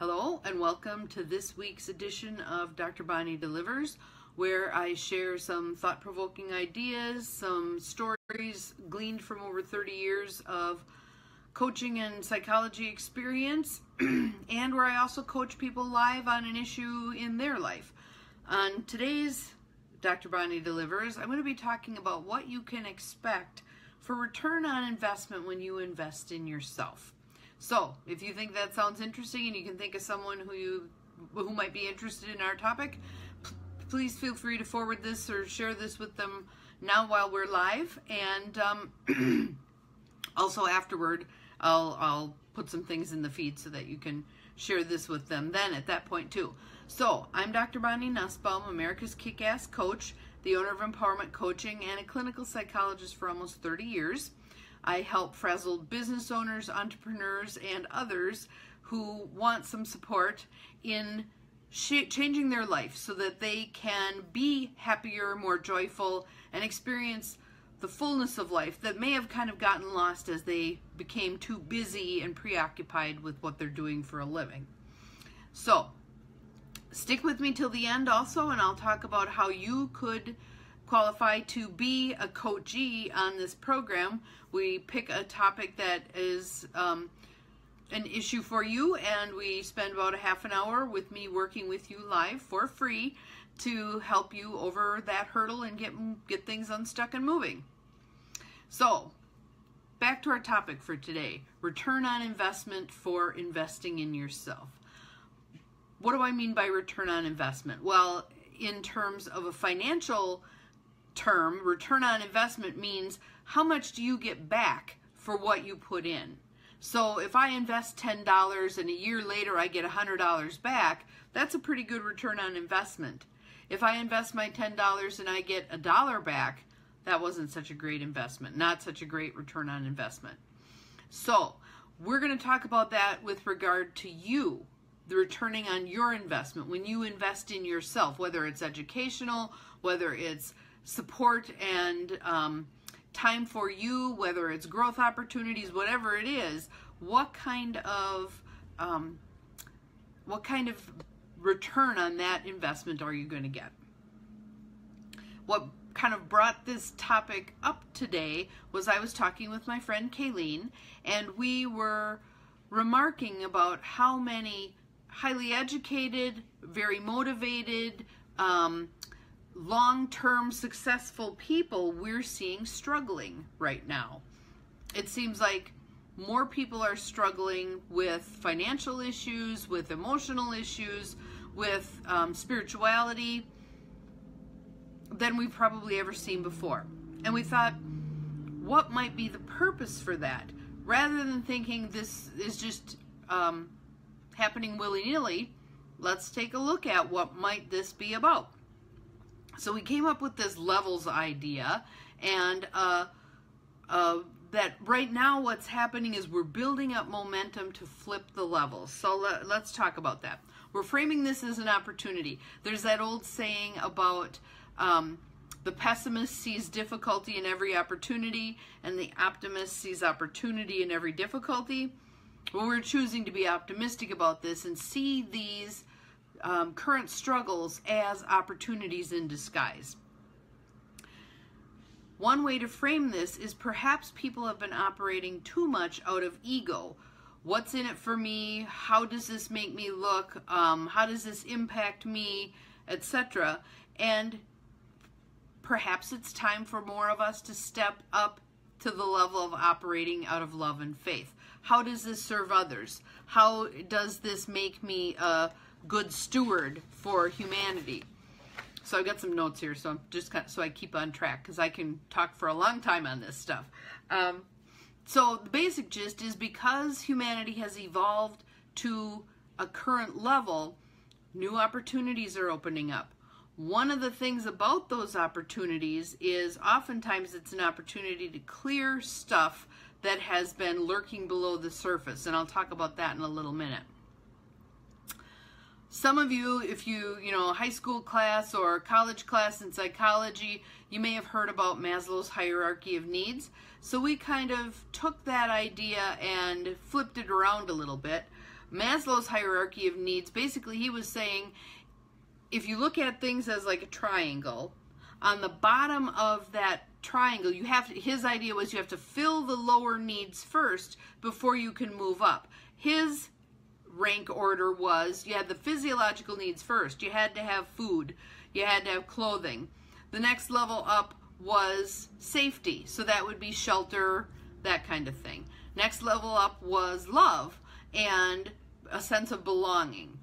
Hello and welcome to this week's edition of Dr. Bonnie Delivers, where I share some thought-provoking ideas, some stories gleaned from over 30 years of coaching and psychology experience, and where I also coach people live on an issue in their life. On today's Dr. Bonnie Delivers, I'm going to be talking about what you can expect for return on investment when you invest in yourself. So, if you think that sounds interesting and you can think of someone who might be interested in our topic, please feel free to forward this or share this with them now while we're live. And also afterward, I'll put some things in the feed so that you can share this with them then at that point too. So, I'm Dr. Bonnie Nussbaum, America's Kick-Ass Coach, the owner of Empowerment Coaching, and a clinical psychologist for almost 30 years. I help frazzled business owners, entrepreneurs, and others who want some support in changing their life so that they can be happier, more joyful, and experience the fullness of life that may have kind of gotten lost as they became too busy and preoccupied with what they're doing for a living. So, stick with me till the end also, and I'll talk about how you could qualify to be a coachee on this program. We pick a topic that is an issue for you, and we spend about a half an hour with me working with you live for free to help you over that hurdle and get things unstuck and moving. So, back to our topic for today, return on investment for investing in yourself. What do I mean by return on investment? Well, in terms of a financial term, return on investment means how much do you get back for what you put in. So if I invest $10 and a year later I get $100 back, that's a pretty good return on investment. If I invest my $10 and I get $1 back, that wasn't such a great investment, not such a great return on investment. So we're going to talk about that with regard to you, the returning on your investment when you invest in yourself, whether it's educational, whether it's support and time for you, whether it's growth opportunities, whatever it is, what kind of return on that investment are you going to get? What kind of brought this topic up today was I was talking with my friend Kayleen, and we were remarking about how many highly educated, very motivated, long-term successful people we're seeing struggling right now. It seems like more people are struggling with financial issues, with emotional issues, with spirituality than we've probably ever seen before. And we thought, what might be the purpose for that? Rather than thinking this is just happening willy-nilly, let's take a look at what might this be about. So we came up with this levels idea, and that right now what's happening is we're building up momentum to flip the levels. So let's talk about that. We're framing this as an opportunity. There's that old saying about the pessimist sees difficulty in every opportunity, and the optimist sees opportunity in every difficulty. Well, we're choosing to be optimistic about this and see these current struggles as opportunities in disguise. One way to frame this is perhaps people have been operating too much out of ego. What's in it for me? How does this make me look? How does this impact me? Etc. And perhaps it's time for more of us to step up to the level of operating out of love and faith. How does this serve others? How does this make me a good steward for humanity? So I've got some notes here, so I'm just so I keep on track, because I can talk for a long time on this stuff. So the basic gist is, because humanity has evolved to a current level, new opportunities are opening up. One of the things about those opportunities is oftentimes it's an opportunity to clear stuff that has been lurking below the surface, and I'll talk about that in a little minute. Some of you, if you high school class or college class in psychology, you may have heard about Maslow's hierarchy of needs. So we kind of took that idea and flipped it around a little bit Maslow's hierarchy of needs, basically he was saying, if you look at things as like a triangle, on the bottom of that triangle, his idea was you have to fill the lower needs first before you can move up. His rank order was you had the physiological needs first. You had to have food. You had to have clothing. The next level up was safety. So that would be shelter, that kind of thing. Next level up was love and a sense of belonging.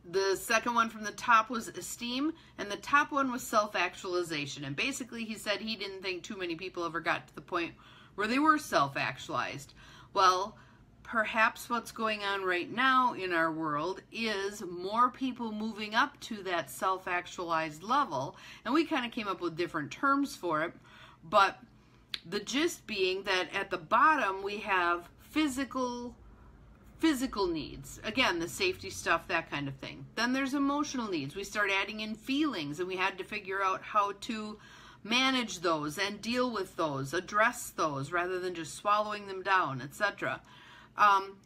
The second one from the top was esteem, and the top one was self-actualization. And basically he said he didn't think too many people ever got to the point where they were self-actualized. Well, perhaps what's going on right now in our world is more people moving up to that self-actualized level, and we kind of came up with different terms for it, but the gist being that at the bottom we have physical needs. Again, the safety stuff, that kind of thing. Then there's emotional needs. We start adding in feelings, and we had to figure out how to manage those and deal with those, address those, rather than just swallowing them down, etc.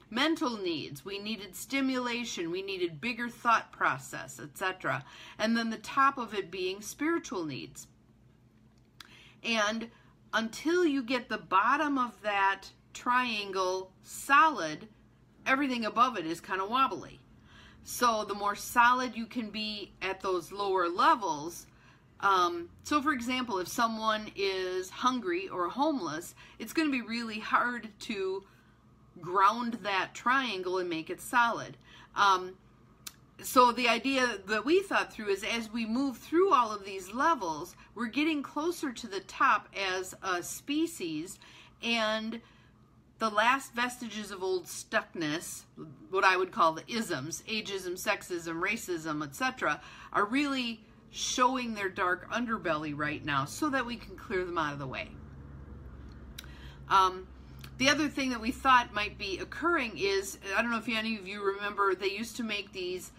Mental needs. We needed stimulation. We needed bigger thought process, etc. And then the top of it being spiritual needs. And until you get the bottom of that triangle solid, everything above it is kind of wobbly. So the more solid you can be at those lower levels, so for example, if someone is hungry or homeless, it's going to be really hard to ground that triangle and make it solid. So the idea that we thought through is as we move through all of these levels, we're getting closer to the top as a species, and the last vestiges of old stuckness, what I would call the isms, ageism, sexism, racism, etc., are really showing their dark underbelly right now so that we can clear them out of the way. The other thing that we thought might be occurring is, I don't know if any of you remember, they used to make these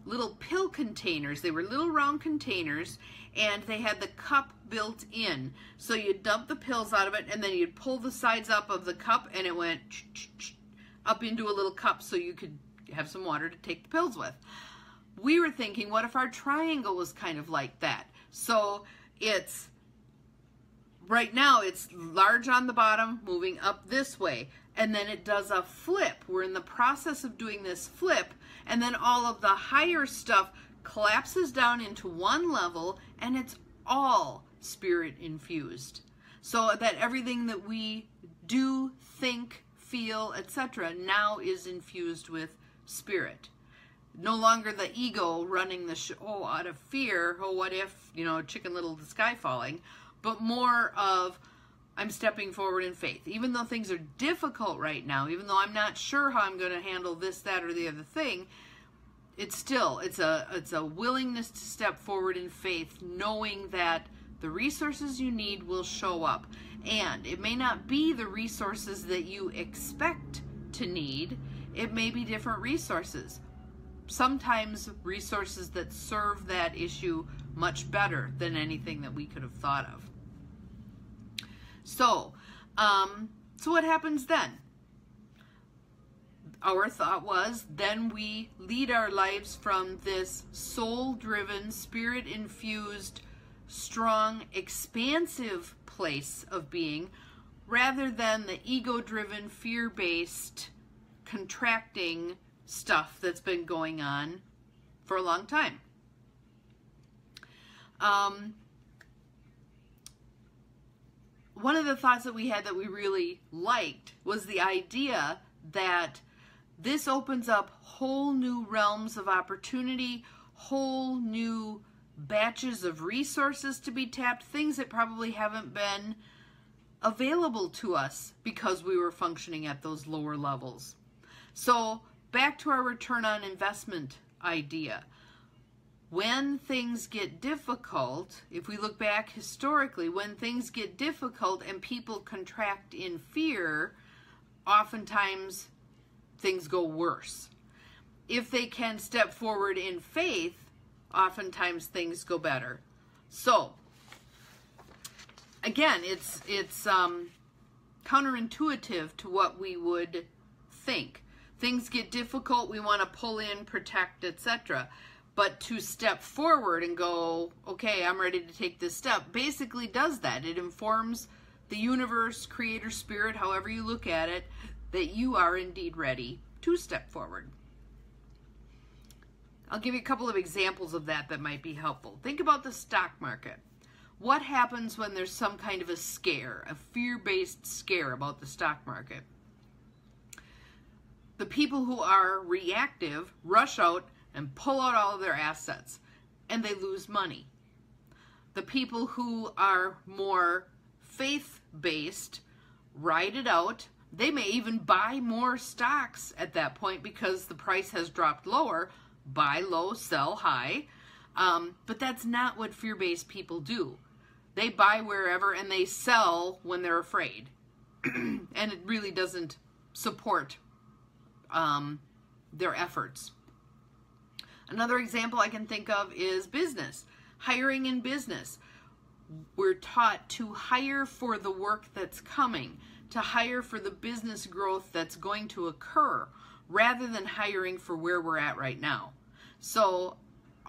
little pill containers. They were little round containers, and they had the cup built in. So you'd dump the pills out of it, and then you'd pull the sides up of the cup, and it went up into a little cup so you could have some water to take the pills with. We were thinking, what if our triangle was kind of like that? So it's, right now it's large on the bottom, moving up this way, and then it does a flip. We're in the process of doing this flip, and then all of the higher stuff collapses down into one level, and it's all spirit infused. So that everything that we do, think, feel, etc. now is infused with spirit. No longer the ego running the show out of fear, oh what if, Chicken Little, the sky falling, but more of I'm stepping forward in faith. Even though things are difficult right now, even though I'm not sure how I'm going to handle this, that, or the other thing, it's a willingness to step forward in faith, knowing that the resources you need will show up. And it may not be the resources that you expect to need. It may be different resources. Sometimes resources that serve that issue much better than anything that we could have thought of. So what happens then? Our thought was, then we lead our lives from this soul-driven, spirit-infused, strong, expansive place of being, rather than the ego-driven, fear-based, contracting stuff that's been going on for a long time. One of the thoughts that we had that we really liked was the idea that this opens up whole new realms of opportunity, whole new batches of resources to be tapped, things that probably haven't been available to us because we were functioning at those lower levels. So back to our return on investment idea. When things get difficult, if we look back historically, when things get difficult and people contract in fear, oftentimes things go worse. If they can step forward in faith, oftentimes things go better. So, again, it's counterintuitive to what we would think things get difficult, we want to pull in, protect, etc. But to step forward and go, okay, I'm ready to take this step, basically does that. It informs the universe, creator, spirit, however you look at it, that you are indeed ready to step forward. I'll give you a couple of examples of that might be helpful. Think about the stock market. What happens when there's some kind of a scare, a fear-based scare about the stock market? The people who are reactive rush out and pull out all of their assets, and they lose money. The people who are more faith-based ride it out. They may even buy more stocks at that point because the price has dropped lower. Buy low, sell high. But that's not what fear-based people do. They buy wherever and they sell when they're afraid. And it really doesn't support their efforts. Another example I can think of is business. Hiring in business. We're taught to hire for the work that's coming, to hire for the business growth that's going to occur, rather than hiring for where we're at right now. So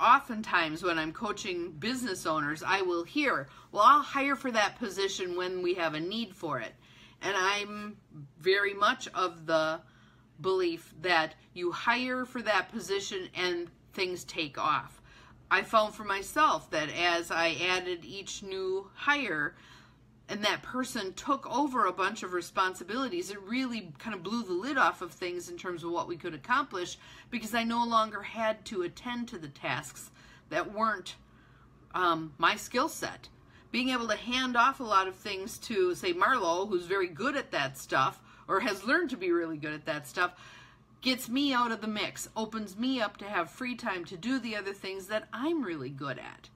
oftentimes when I'm coaching business owners, I will hear, well, I'll hire for that position when we have a need for it. And I'm very much of the belief that you hire for that position and things take off. I found for myself that as I added each new hire and that person took over a bunch of responsibilities, it really kind of blew the lid off of things in terms of what we could accomplish, because I no longer had to attend to the tasks that weren't my skill set. Being able to hand off a lot of things to, say, Marlo, who's very good at that stuff, or has learned to be really good at that stuff, gets me out of the mix, opens me up to have free time to do the other things that I'm really good at.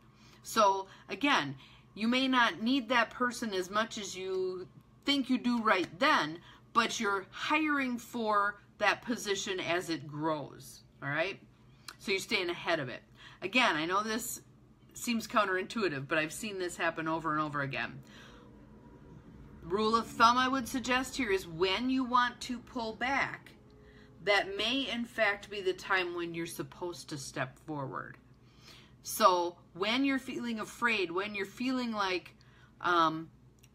So again, you may not need that person as much as you think you do right then, but you're hiring for that position as it grows, all right? So you're staying ahead of it. Again, I know this seems counterintuitive, but I've seen this happen over and over again. Rule of thumb I would suggest here is when you want to pull back, that may in fact be the time when you're supposed to step forward. So when you're feeling afraid, when you're feeling like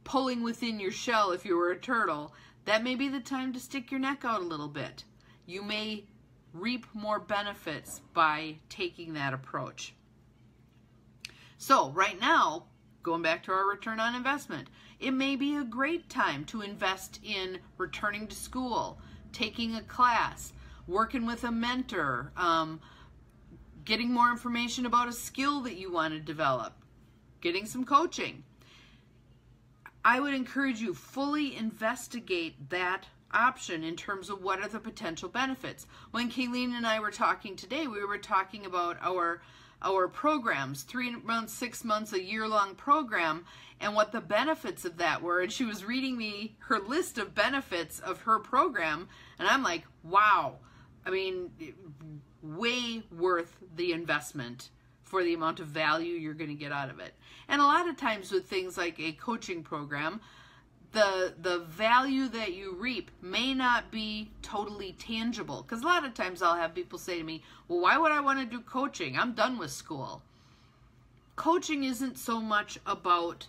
pulling within your shell if you were a turtle, that may be the time to stick your neck out a little bit. You may reap more benefits by taking that approach. So right now, going back to our return on investment, it may be a great time to invest in returning to school, taking a class, working with a mentor, getting more information about a skill that you want to develop, getting some coaching. I would encourage you fully investigate that option in terms of what are the potential benefits. When Kayleen and I were talking today, we were talking about our programs, 3 months, 6 months, a year-long program, and what the benefits of that were. And she was reading me her list of benefits of her program, and I'm like, wow. I mean, way worth the investment for the amount of value you're going to get out of it. And a lot of times with things like a coaching program, the value that you reap may not be totally tangible. Because a lot of times I'll have people say to me, well, why would I want to do coaching? I'm done with school. Coaching isn't so much about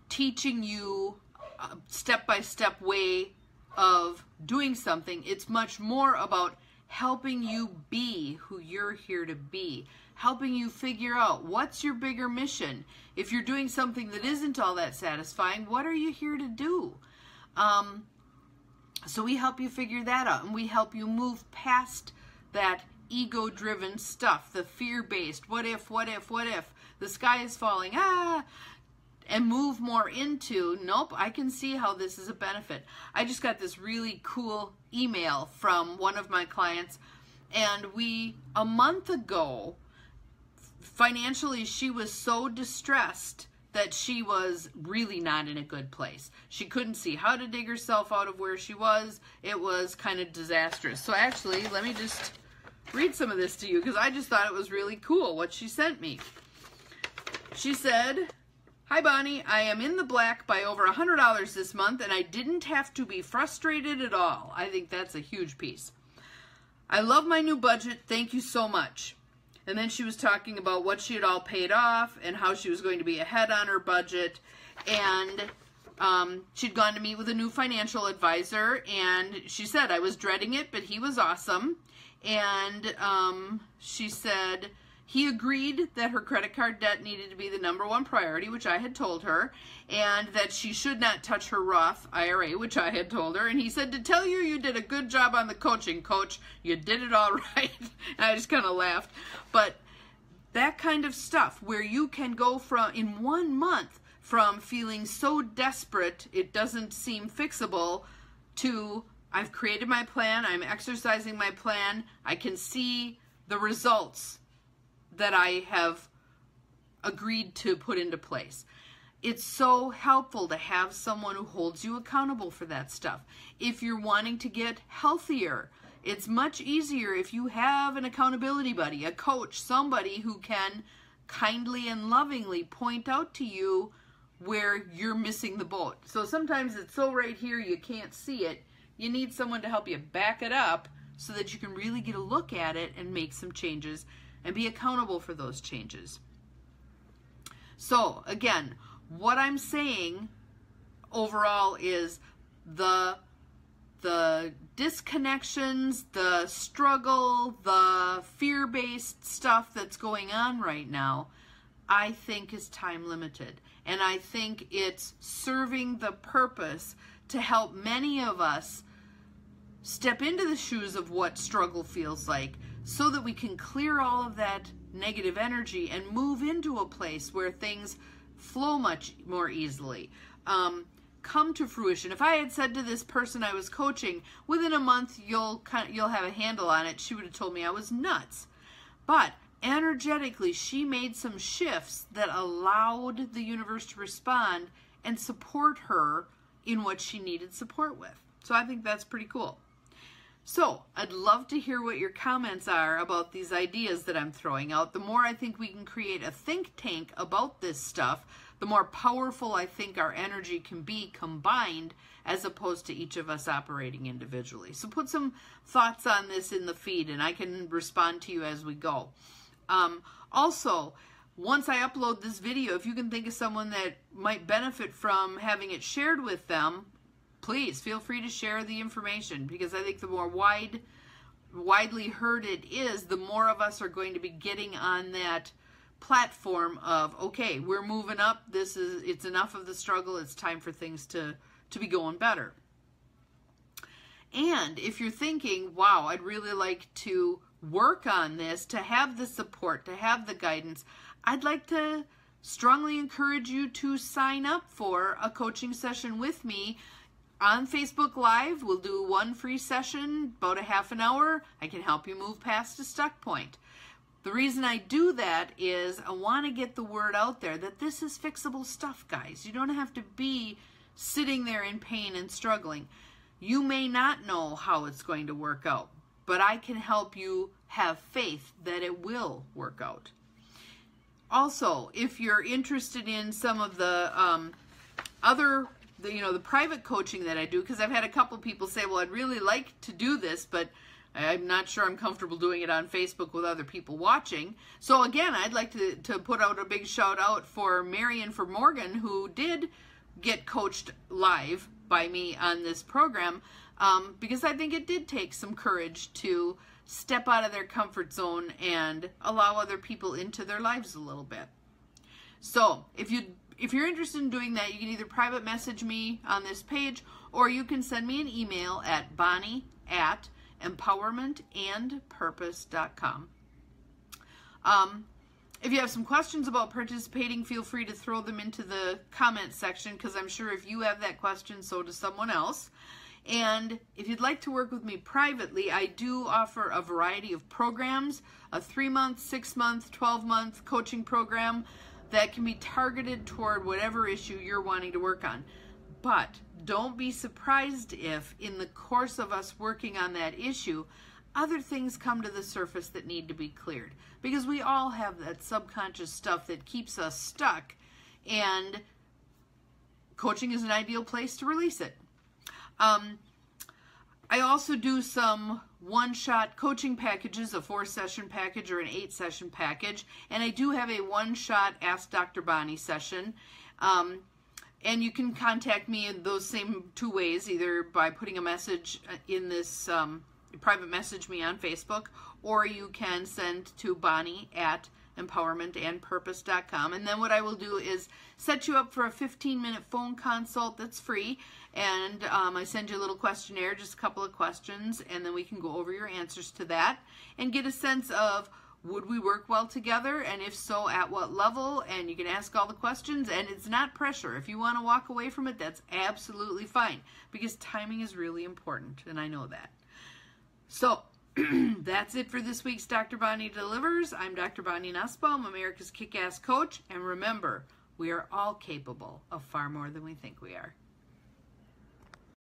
teaching you a step-by-step way of doing something. It's much more about helping you be who you're here to be, helping you figure out what's your bigger mission. If you're doing something that isn't all that satisfying, what are you here to do? So we help you figure that out, and we help you move past that ego-driven stuff, the fear-based, what if, the sky is falling, and move more into, nope, I can see how this is a benefit. I just got this really cool email from one of my clients, and a month ago, financially, she was so distressed that she was really not in a good place. She couldn't see how to dig herself out of where she was. It was kind of disastrous. So actually, let me just read some of this to you, because I just thought it was really cool what she sent me. She said, Hi Bonnie, I am in the black by over $100 this month and I didn't have to be frustrated at all. I think that's a huge piece. I love my new budget. Thank you so much. And then she was talking about what she had all paid off and how she was going to be ahead on her budget. And she'd gone to meet with a new financial advisor, and she said, I was dreading it, but he was awesome. And she said he agreed that her credit card debt needed to be the #1 priority, which I had told her, and that she should not touch her Roth IRA, which I had told her. And he said, to tell you, you did a good job on the coaching, Coach. You did it all right. And I just kind of laughed. But that kind of stuff where you can go from, in 1 month, from feeling so desperate it doesn't seem fixable to I've created my plan, I'm exercising my plan, I can see the results that I have agreed to put into place. It's so helpful to have someone who holds you accountable for that stuff. If you're wanting to get healthier, it's much easier if you have an accountability buddy, a coach, somebody who can kindly and lovingly point out to you where you're missing the boat. So sometimes it's so right here you can't see it. You need someone to help you back it up so that you can really get a look at it and make some changes and be accountable for those changes. So again, what I'm saying overall is the disconnections, the struggle, the fear-based stuff that's going on right now, I think is time limited. And I think it's serving the purpose to help many of us step into the shoes of what struggle feels like so that we can clear all of that negative energy and move into a place where things flow much more easily, come to fruition. If I had said to this person I was coaching, within a month you'll have a handle on it, she would have told me I was nuts. But energetically, she made some shifts that allowed the universe to respond and support her in what she needed support with. So I think that's pretty cool. So I'd love to hear what your comments are about these ideas that I'm throwing out. The more I think we can create a think tank about this stuff, the more powerful I think our energy can be combined as opposed to each of us operating individually. So put some thoughts on this in the feed and I can respond to you as we go. Also, once I upload this video, if you can think of someone that might benefit from having it shared with them, please feel free to share the information, because I think the more widely heard it is, the more of us are going to be getting on that platform of, okay, we're moving up, it's enough of the struggle, it's time for things to be going better. And if you're thinking, wow, I'd really like to work on this, to have the support, to have the guidance, I'd like to strongly encourage you to sign up for a coaching session with me on Facebook Live. We'll do one free session, about a half an hour. I can help you move past a stuck point. The reason I do that is I want to get the word out there that this is fixable stuff, guys. You don't have to be sitting there in pain and struggling. You may not know how it's going to work out, but I can help you have faith that it will work out. Also, if you're interested in some of the the private coaching that I do, because I've had a couple people say, well, I'd really like to do this, but I'm not sure I'm comfortable doing it on Facebook with other people watching. So again, I'd like to put out a big shout out for Mary and for Morgan, who did get coached live by me on this program, because I think it did take some courage to step out of their comfort zone and allow other people into their lives a little bit. So if you're interested in doing that, you can either private message me on this page, or you can send me an email at bonnie@empowermentandpurpose.com. If you have some questions about participating, feel free to throw them into the comment section, because I'm sure if you have that question, so does someone else. And if you'd like to work with me privately, I do offer a variety of programs, a 3-month, 6-month, 12-month coaching program that can be targeted toward whatever issue you're wanting to work on. But don't be surprised if, in the course of us working on that issue, other things come to the surface that need to be cleared. Because we all have that subconscious stuff that keeps us stuck and coaching is an ideal place to release it. I also do some one-shot coaching packages, a 4-session package or an 8-session package, and I do have a one-shot Ask Dr. Bonnie session. And you can contact me in those same 2 ways, either by putting a message in this, private message me on Facebook, or you can send to Bonnie@empowermentandpurpose.com. And then what I will do is set you up for a 15-minute phone consult that's free. And I send you a little questionnaire, just a couple of questions, and then we can go over your answers to that and get a sense of, would we work well together, and if so, at what level? And you can ask all the questions, and it's not pressure. If you want to walk away from it, that's absolutely fine, because timing is really important, and I know that. So that's it for this week's Dr. Bonnie Delivers. I'm Dr. Bonnie Nussbaum, America's Kick-Ass Coach, and remember, we are all capable of far more than we think we are.